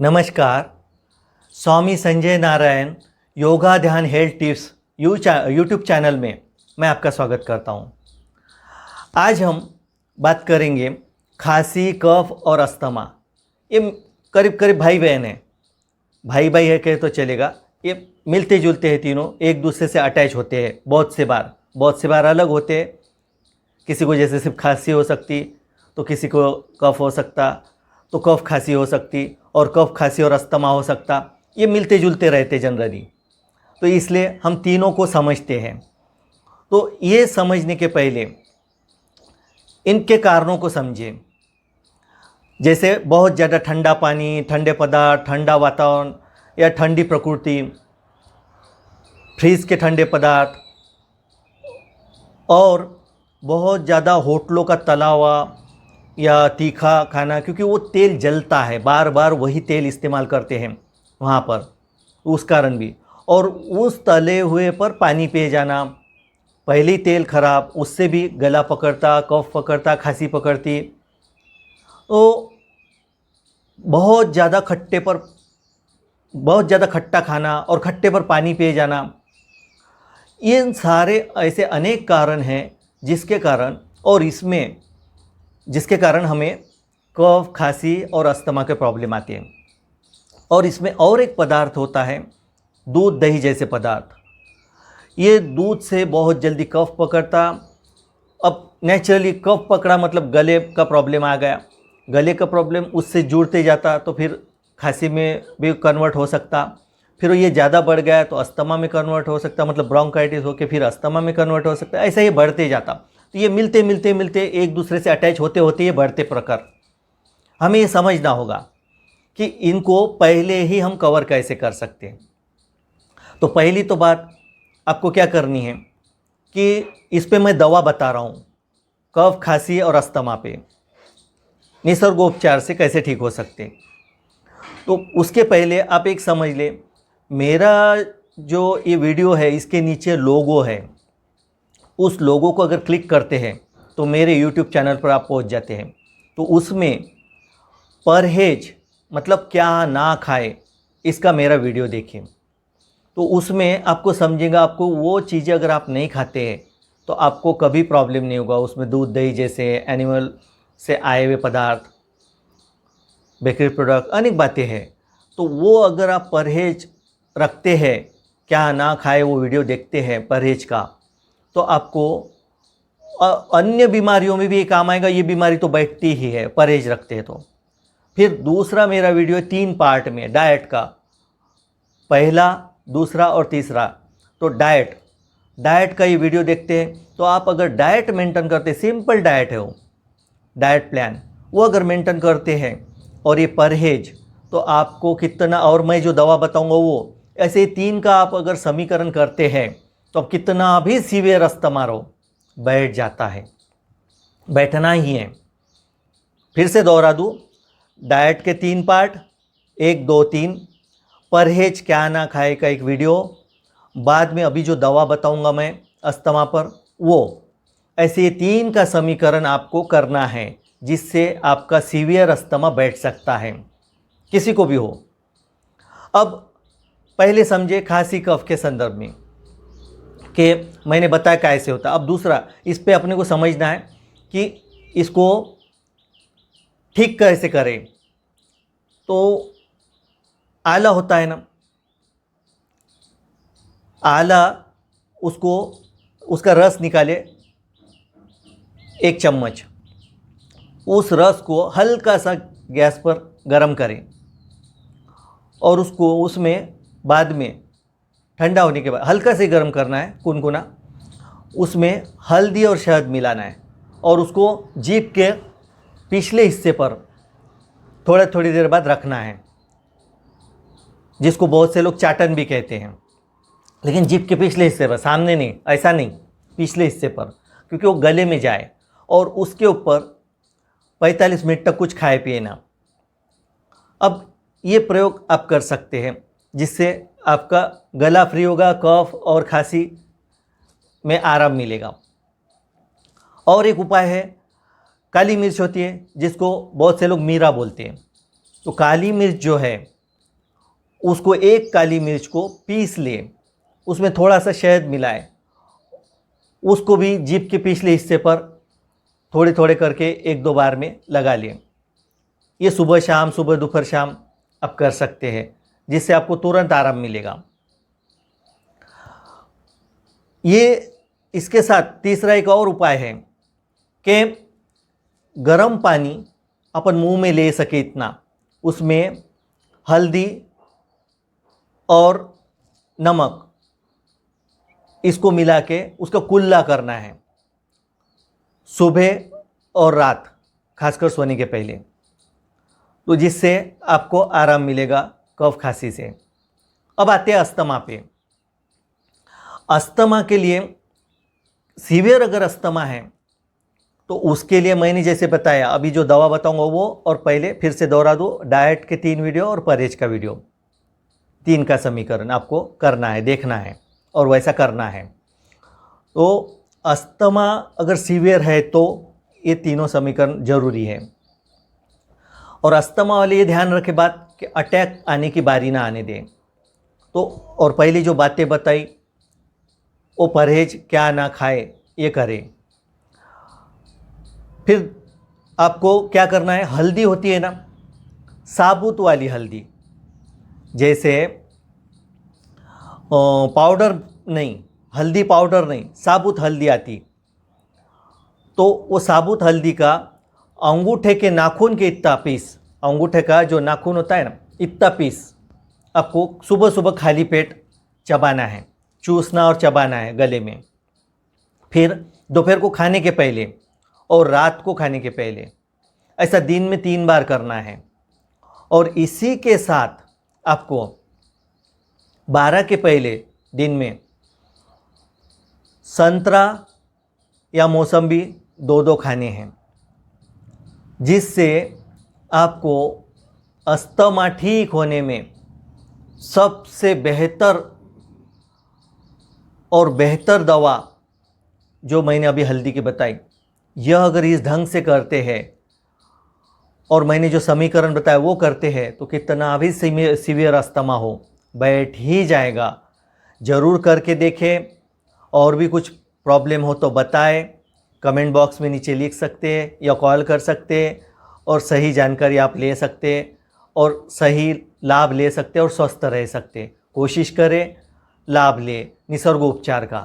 नमस्कार। स्वामी संजय नारायण योगा ध्यान health tips YouTube channel में मैं आपका स्वागत करता हूं। आज हम बात करेंगे खांसी, कफ और अस्थमा। ये करीब करीब भाई बहन हैं। भाई भाई है कहे तो चलेगा। ये मिलते जुलते हैं, तीनों एक दूसरे से अटैच होते हैं। बहुत से बार अलग होते हैं। किसी को जैसे सिर्फ खांसी हो सकती तो किसी को कफ हो सकता, तो कफ खांसी हो सकती, और कफ खांसी और अस्थमा हो सकता। ये मिलते जुलते रहते जनरली, तो इसलिए हम तीनों को समझते हैं। तो ये समझने के पहले इनके कारणों को समझें। जैसे बहुत ज़्यादा ठंडा पानी, ठंडे पदार्थ, ठंडा वातावरण या ठंडी प्रकृति, फ्रीज के ठंडे पदार्थ, और बहुत ज़्यादा होटलों का तला हुआ या तीखा खाना, क्योंकि वो तेल जलता है, बार बार वही तेल इस्तेमाल करते हैं वहाँ पर, उस कारण भी। और उस तले हुए पर पानी पिए जाना, पहले ही तेल खराब, उससे भी गला पकड़ता, कफ पकड़ता, खांसी पकड़ती। तो बहुत ज़्यादा खट्टा खाना और खट्टे पर पानी पिए जाना, ये सारे ऐसे अनेक कारण हैं जिसके कारण हमें कफ, खांसी और अस्थमा के प्रॉब्लम आते हैं। और इसमें और एक पदार्थ होता है, दूध, दही जैसे पदार्थ। ये दूध से बहुत जल्दी कफ पकड़ता। अब नेचुरली कफ पकड़ा मतलब गले का प्रॉब्लम आ गया। गले का प्रॉब्लम उससे जुड़ते जाता तो फिर खांसी में भी कन्वर्ट हो सकता। फिर ये ज़्यादा बढ़ गया तो अस्थमा में कन्वर्ट हो सकता, मतलब ब्रोंकाइटिस होकर फिर अस्थमा में कन्वर्ट हो सकता। ऐसा ही बढ़ते जाता। तो ये मिलते एक दूसरे से अटैच होते ये बढ़ते प्रकार। हमें ये समझना होगा कि इनको पहले ही हम कवर कैसे कर सकते हैं। तो पहली तो बात आपको क्या करनी है कि इस पे मैं दवा बता रहा हूँ, कफ, खांसी और अस्थमा पे निसर्गोपचार से कैसे ठीक हो सकते हैं। तो उसके पहले आप एक समझ ले, मेरा जो ये वीडियो है इसके नीचे लोगो है, उस लोगों को अगर क्लिक करते हैं तो मेरे YouTube चैनल पर आप पहुंच जाते हैं। तो उसमें परहेज मतलब क्या ना खाए, इसका मेरा वीडियो देखें। तो उसमें आपको समझेगा, आपको वो चीज़ें अगर आप नहीं खाते हैं तो आपको कभी प्रॉब्लम नहीं होगा। उसमें दूध, दही जैसे एनिमल से आए हुए पदार्थ, बेकरी प्रोडक्ट, अनेक बातें हैं। तो वो अगर आप परहेज रखते हैं, क्या ना खाए, वो वीडियो देखते हैं परहेज का, तो आपको अन्य बीमारियों में भी ये काम आएगा। ये बीमारी तो बैठती ही है परहेज रखते हैं तो। फिर दूसरा मेरा वीडियो 3 पार्ट में डाइट का, पहला, दूसरा और तीसरा। तो डाइट का ये वीडियो देखते हैं तो आप अगर डाइट मेंटेन करते, सिंपल डाइट है वो, डाइट प्लान वो अगर मेंटेन करते हैं और ये परहेज, तो आपको कितना, और मैं जो दवा बताऊंगा वो, ऐसे 3 का आप अगर समीकरण करते हैं तो अब कितना भी सीवियर अस्थमा रहो, बैठ जाता है, बैठना ही है। फिर से दोहरा दूँ, डाइट के 3 पार्ट, 1, 2, 3, परहेज क्या ना खाए का एक वीडियो, बाद में अभी जो दवा बताऊंगा मैं अस्थमा पर वो, ऐसे 3 का समीकरण आपको करना है जिससे आपका सीवियर अस्थमा बैठ सकता है, किसी को भी हो। अब पहले समझे खांसी कफ के संदर्भ में कि मैंने बताया कैसे होता। अब दूसरा, इस पे अपने को समझना है कि इसको ठीक कैसे करें। तो आला होता है ना, आला, उसका रस निकाले 1 चम्मच, उस रस को हल्का सा गैस पर गरम करें और उसको उसमें बाद में ठंडा होने के बाद हल्का से गर्म करना है, कुनकुना, उसमें हल्दी और शहद मिलाना है और उसको जीभ के पिछले हिस्से पर थोड़ी देर बाद रखना है, जिसको बहुत से लोग चाटन भी कहते हैं। लेकिन जीभ के पिछले हिस्से पर, सामने नहीं, ऐसा नहीं, पिछले हिस्से पर, क्योंकि वो गले में जाए। और उसके ऊपर 45 मिनट तक कुछ खाए पिए ना। अब ये प्रयोग आप कर सकते हैं जिससे आपका गला फ्री होगा, कफ और खांसी में आराम मिलेगा। और एक उपाय है, काली मिर्च होती है जिसको बहुत से लोग मीरा बोलते हैं, तो काली मिर्च जो है उसको, एक काली मिर्च को पीस ले, उसमें थोड़ा सा शहद मिलाए, उसको भी जीभ के पिछले हिस्से पर थोड़े थोड़े करके 1-2 बार में लगा लें। ये सुबह शाम, सुबह दोपहर शाम आप कर सकते हैं, जिससे आपको तुरंत आराम मिलेगा। ये इसके साथ तीसरा एक और उपाय है कि गर्म पानी अपन मुंह में ले सके इतना, उसमें हल्दी और नमक इसको मिला के उसका कुल्ला करना है सुबह और रात, खासकर सोने के पहले, तो जिससे आपको आराम मिलेगा कफ खांसी से। अब आते हैं अस्थमा पे। अस्थमा के लिए, सीवियर अगर अस्थमा है तो उसके लिए मैंने जैसे बताया, अभी जो दवा बताऊंगा वो, और पहले फिर से दोहरा दूँ, डाइट के 3 वीडियो और परहेज का वीडियो, 3 का समीकरण आपको करना है, देखना है और वैसा करना है। तो अस्थमा अगर सीवियर है तो ये तीनों समीकरण जरूरी है। और अस्थमा वाले ये ध्यान रखें बात कि अटैक आने की बारी ना आने दें। तो और पहली जो बातें बताई वो परहेज क्या ना खाए ये करें। फिर आपको क्या करना है, हल्दी होती है ना, साबुत वाली हल्दी, जैसे पाउडर नहीं, हल्दी पाउडर नहीं, साबुत हल्दी आती, तो वो साबुत हल्दी का अंगूठे के नाखून के इतना पीस, अंगूठे का जो नाखून होता है ना, इतना पीस आपको सुबह सुबह खाली पेट चबाना है, चूसना और चबाना है गले में। फिर दोपहर को खाने के पहले और रात को खाने के पहले, ऐसा दिन में 3 बार करना है। और इसी के साथ आपको 12 के पहले दिन में संतरा या मौसम्बी 2-2 खाने हैं, जिससे आपको अस्थमा ठीक होने में सबसे बेहतर और बेहतर दवा जो मैंने अभी हल्दी की बताई, यह अगर इस ढंग से करते हैं और मैंने जो समीकरण बताया वो करते हैं, तो कितना भी सीवियर अस्थमा हो बैठ ही जाएगा। ज़रूर करके देखें। और भी कुछ प्रॉब्लम हो तो बताएं, कमेंट बॉक्स में नीचे लिख सकते हैं या कॉल कर सकते हैं, और सही जानकारी आप ले सकते हैं और सही लाभ ले सकते हैं और स्वस्थ रह सकते हैं। कोशिश करें लाभ ले निसर्ग उपचार का।